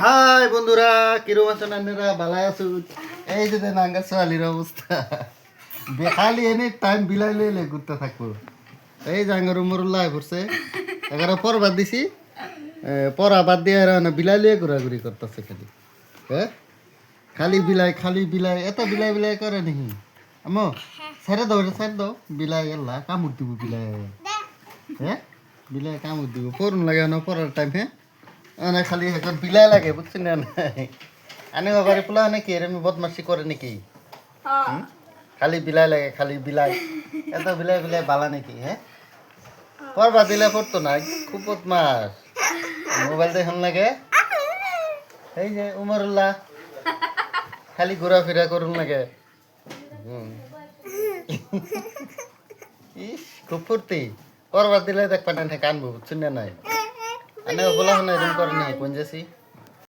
High বন্ধুরা, কিরম আছেন আপনারা? ভালো আছো? এই যে নাঙ্গা সোয়ালির অবস্থা, খালি এনে টাইম বিলাই লইলে ঘুরতে থাকবো। এই যে আঙ্গার উমরুল্লাহ পড়ছে, এগারো পর বাদ দিছি, পড়া বাদ দিয়ে আর না বিলাই লিয়ে ঘোরাঘুরি করতেছে খালি। হ্যাঁ, খালি বিলাই এত বিলাই বিলাই করে নাকি? আমো ছেড়ে দাও, এটা ছেড়ে দাও, বিলাই এল্লা কামড় দিব বিলাই। হ্যাঁ, বিলাই কামড় দিব, পড়ুন লাগে না পড়ার টাইম। হ্যাঁ, মানে খালি এখন বিলাই লাগে, বুঝছেন না? আনে বাবারে পোলা নাকি এরম বদমাসি করে নাকি? হুম? খালি বিলাই লাগে, খালি বিলাই, এত বিলাই বিলাই বালা নাকি? হ্যাঁ, পড়বা দিলে পড়তো না, খুব বদমাস। মোবাইল দেখুন লাগে, এই যে উমরুল্লাহ খালি ঘোরাফেরা করুন লাগে। হুম। ইস, খুব ফুর্তি। পড়বা দিলে দেখবা না কানবো, বুঝছেন না? নাই আনে বলা হয় না এরকম করে নি কোন যাসি।